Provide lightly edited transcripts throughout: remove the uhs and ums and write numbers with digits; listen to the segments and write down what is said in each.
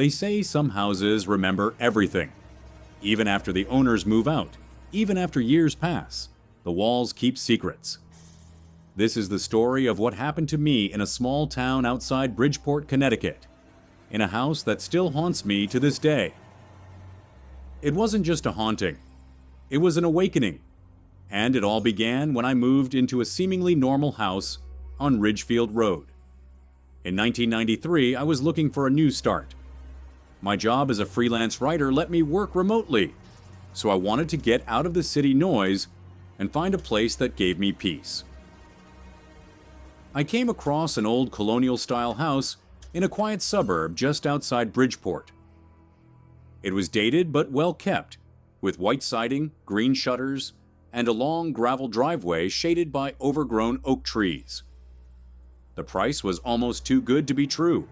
They say some houses remember everything. Even after the owners move out, even after years pass, the walls keep secrets. This is the story of what happened to me in a small town outside Bridgeport, Connecticut, in a house that still haunts me to this day. It wasn't just a haunting. It was an awakening. And it all began when I moved into a seemingly normal house on Ridgefield Road. In 1993, I was looking for a new start. My job as a freelance writer let me work remotely, so I wanted to get out of the city noise and find a place that gave me peace. I came across an old colonial-style house in a quiet suburb just outside Bridgeport. It was dated but well kept, with white siding, green shutters, and a long gravel driveway shaded by overgrown oak trees. The price was almost too good to be true.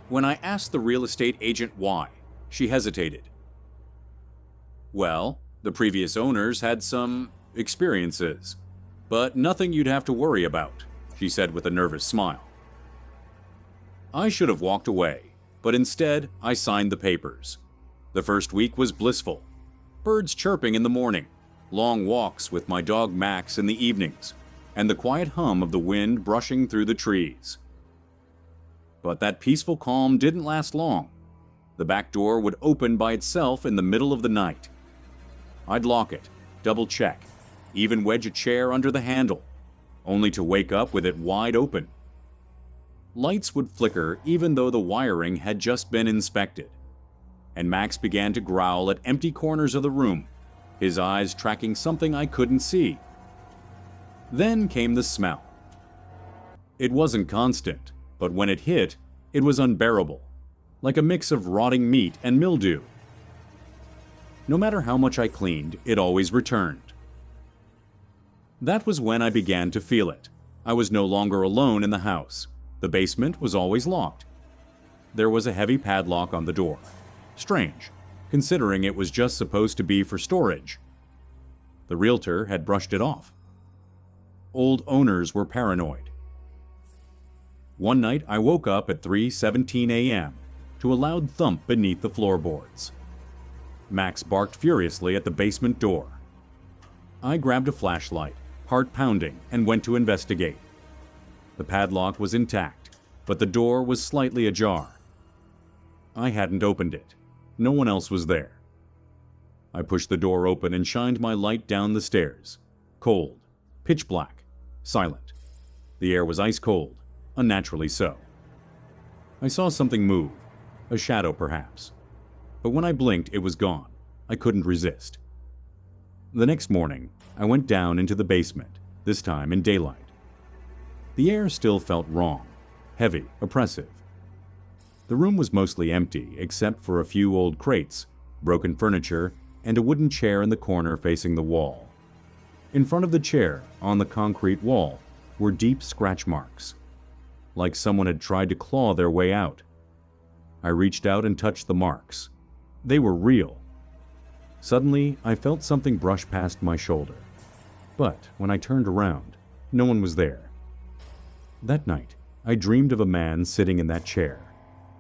When I asked the real estate agent why, she hesitated. Well, the previous owners had some experiences, but nothing you'd have to worry about, she said with a nervous smile. I should have walked away, but instead I signed the papers. The first week was blissful. Birds chirping in the morning, long walks with my dog Max in the evenings, and the quiet hum of the wind brushing through the trees. But that peaceful calm didn't last long. The back door would open by itself in the middle of the night. I'd lock it, double-check, even wedge a chair under the handle, only to wake up with it wide open. Lights would flicker even though the wiring had just been inspected, and Max began to growl at empty corners of the room, his eyes tracking something I couldn't see. Then came the smell. It wasn't constant, but when it hit, it was unbearable, like a mix of rotting meat and mildew. No matter how much I cleaned, it always returned. That was when I began to feel it. I was no longer alone in the house. The basement was always locked. There was a heavy padlock on the door. Strange, considering it was just supposed to be for storage. The realtor had brushed it off. Old owners were paranoid. One night I woke up at 3:17 a.m. to a loud thump beneath the floorboards. Max barked furiously at the basement door. I grabbed a flashlight, heart pounding, and went to investigate. The padlock was intact, but the door was slightly ajar. I hadn't opened it. No one else was there. I pushed the door open and shined my light down the stairs. Cold, pitch black, silent. The air was ice cold, unnaturally so. I saw something move, a shadow perhaps. But when I blinked, it was gone. I couldn't resist. The next morning, I went down into the basement, this time in daylight. The air still felt wrong, heavy, oppressive. The room was mostly empty, except for a few old crates, broken furniture, and a wooden chair in the corner facing the wall. In front of the chair, on the concrete wall, were deep scratch marks, like someone had tried to claw their way out. I reached out and touched the marks. They were real. Suddenly, I felt something brush past my shoulder. But when I turned around, no one was there. That night, I dreamed of a man sitting in that chair,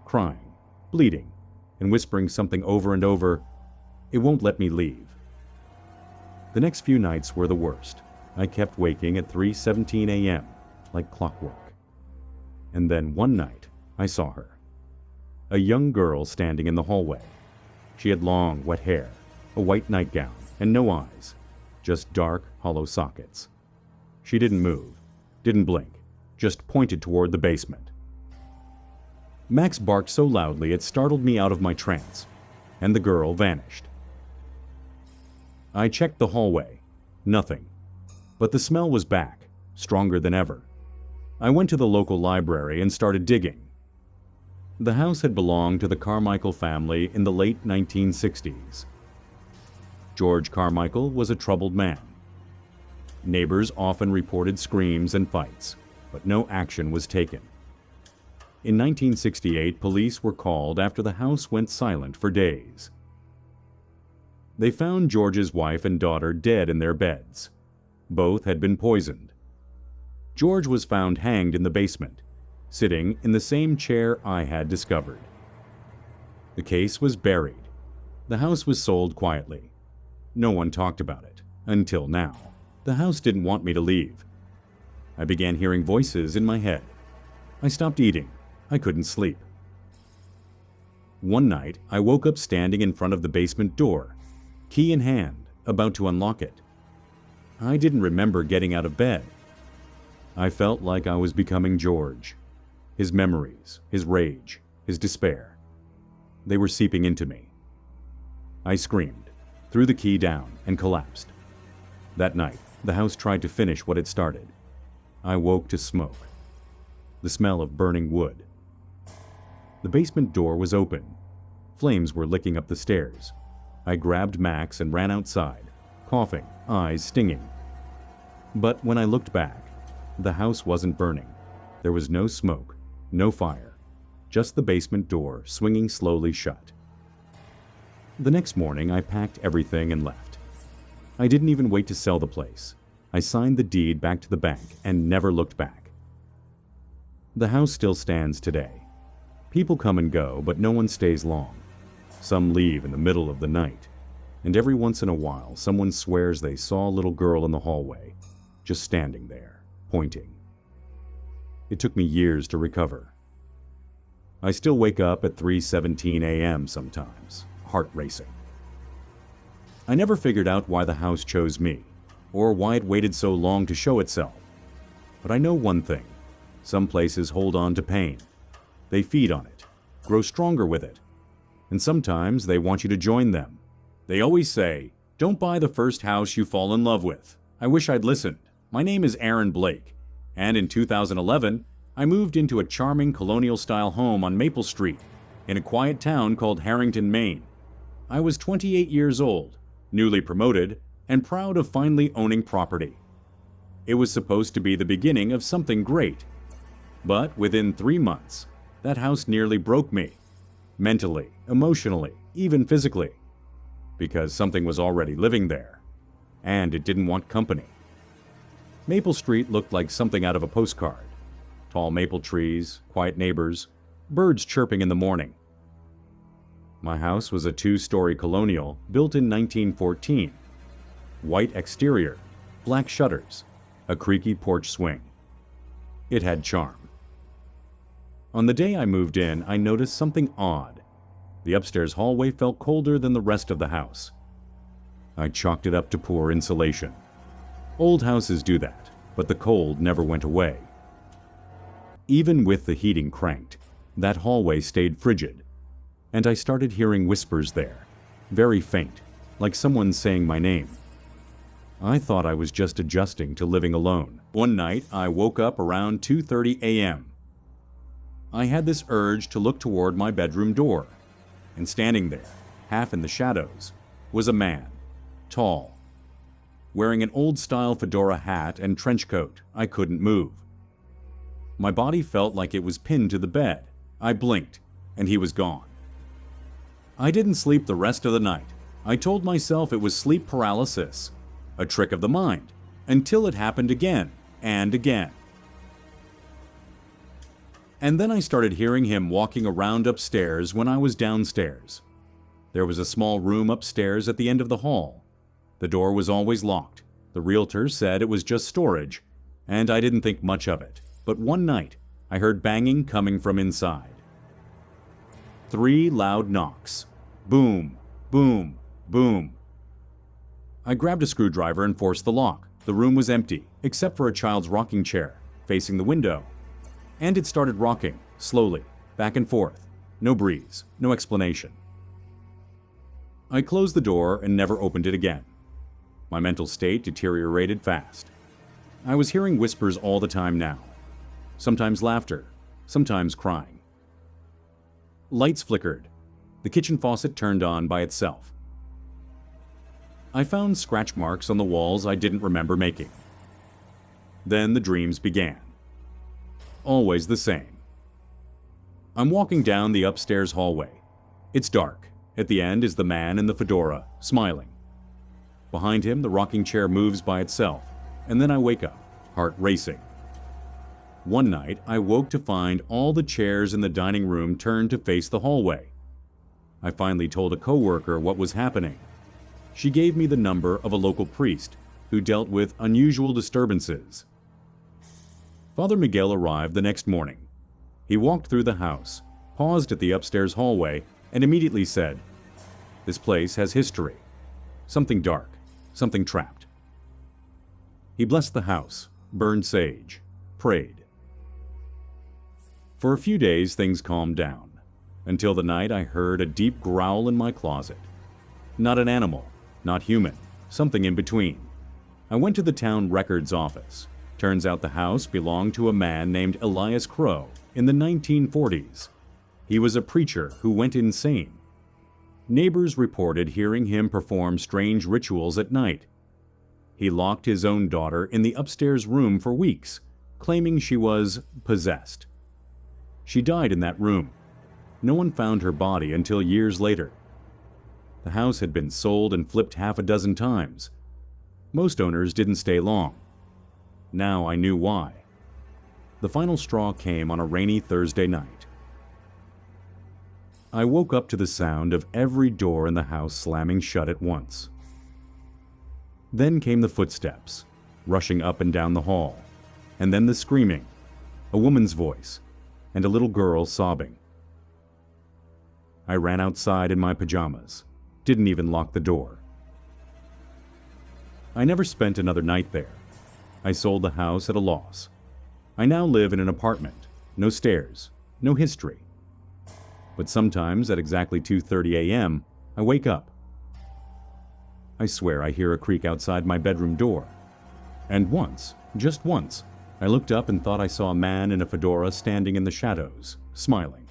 crying, bleeding, and whispering something over and over, "It won't let me leave." The next few nights were the worst. I kept waking at 3:17 a.m., like clockwork. And then one night, I saw her. A young girl standing in the hallway. She had long, wet hair, a white nightgown, and no eyes, just dark, hollow sockets. She didn't move, didn't blink, just pointed toward the basement. Max barked so loudly it startled me out of my trance, and the girl vanished. I checked the hallway. Nothing. But the smell was back, stronger than ever. I went to the local library and started digging. The house had belonged to the Carmichael family in the late 1960s. George Carmichael was a troubled man. Neighbors often reported screams and fights, but no action was taken. In 1968, police were called after the house went silent for days. They found George's wife and daughter dead in their beds. Both had been poisoned. George was found hanged in the basement, sitting in the same chair I had discovered. The case was buried. The house was sold quietly. No one talked about it, until now. The house didn't want me to leave. I began hearing voices in my head. I stopped eating. I couldn't sleep. One night, I woke up standing in front of the basement door, key in hand, about to unlock it. I didn't remember getting out of bed. I felt like I was becoming George. His memories, his rage, his despair. They were seeping into me. I screamed, threw the key down, and collapsed. That night, the house tried to finish what it started. I woke to smoke. The smell of burning wood. The basement door was open. Flames were licking up the stairs. I grabbed Max and ran outside, coughing, eyes stinging. But when I looked back, the house wasn't burning. There was no smoke, no fire, just the basement door swinging slowly shut. The next morning, I packed everything and left. I didn't even wait to sell the place. I signed the deed back to the bank and never looked back. The house still stands today. People come and go, but no one stays long. Some leave in the middle of the night, and every once in a while someone swears they saw a little girl in the hallway, just standing there, pointing. It took me years to recover. I still wake up at 3:17 a.m. sometimes, heart racing. I never figured out why the house chose me, or why it waited so long to show itself. But I know one thing. Some places hold on to pain. They feed on it, grow stronger with it. And sometimes they want you to join them. They always say, "Don't buy the first house you fall in love with." I wish I'd listened. My name is Aaron Blake, and in 2011, I moved into a charming colonial-style home on Maple Street in a quiet town called Harrington, Maine. I was 28 years old, newly promoted, and proud of finally owning property. It was supposed to be the beginning of something great. But within 3 months, that house nearly broke me. Mentally, emotionally, even physically. Because something was already living there. And it didn't want company. Maple Street looked like something out of a postcard. Tall maple trees, quiet neighbors, birds chirping in the morning. My house was a 2-story colonial built in 1914. White exterior, black shutters, a creaky porch swing. It had charm. On the day I moved in, I noticed something odd. The upstairs hallway felt colder than the rest of the house. I chalked it up to poor insulation. Old houses do that, but the cold never went away. Even with the heating cranked, that hallway stayed frigid, and I started hearing whispers there, very faint, like someone saying my name. I thought I was just adjusting to living alone. One night, I woke up around 2:30 a.m. I had this urge to look toward my bedroom door, and standing there, half in the shadows, was a man, tall, wearing an old-style fedora hat and trench coat. I couldn't move. My body felt like it was pinned to the bed. I blinked, and he was gone. I didn't sleep the rest of the night. I told myself it was sleep paralysis, a trick of the mind, until it happened again and again. And then I started hearing him walking around upstairs when I was downstairs. There was a small room upstairs at the end of the hall. The door was always locked. The realtor said it was just storage, and I didn't think much of it. But one night, I heard banging coming from inside. 3 loud knocks. Boom, boom, boom. I grabbed a screwdriver and forced the lock. The room was empty, except for a child's rocking chair, facing the window. And it started rocking, slowly, back and forth. No breeze, no explanation. I closed the door and never opened it again. My mental state deteriorated fast. I was hearing whispers all the time now. Sometimes laughter, sometimes crying. Lights flickered. The kitchen faucet turned on by itself. I found scratch marks on the walls I didn't remember making. Then the dreams began. Always the same. I'm walking down the upstairs hallway. It's dark. At the end is the man in the fedora, smiling. Behind him, the rocking chair moves by itself, and then I wake up, heart racing. One night, I woke to find all the chairs in the dining room turned to face the hallway. I finally told a coworker what was happening. She gave me the number of a local priest who dealt with unusual disturbances. Father Miguel arrived the next morning. He walked through the house, paused at the upstairs hallway, and immediately said, "This place has history. Something dark, something trapped." He blessed the house, burned sage, prayed. For a few days, things calmed down, until the night I heard a deep growl in my closet. Not an animal, not human, something in between. I went to the town records office. Turns out the house belonged to a man named Elias Crow in the 1940s. He was a preacher who went insane. Neighbors reported hearing him perform strange rituals at night. He locked his own daughter in the upstairs room for weeks, claiming she was possessed. She died in that room. No one found her body until years later. The house had been sold and flipped half a dozen times. Most owners didn't stay long. Now I knew why. The final straw came on a rainy Thursday night. I woke up to the sound of every door in the house slamming shut at once. Then came the footsteps, rushing up and down the hall, and then the screaming, a woman's voice, and a little girl sobbing. I ran outside in my pajamas, didn't even lock the door. I never spent another night there. I sold the house at a loss. I now live in an apartment, no stairs, no history. But sometimes at exactly 2:30 a.m., I wake up. I swear I hear a creak outside my bedroom door. And once, just once, I looked up and thought I saw a man in a fedora standing in the shadows, smiling.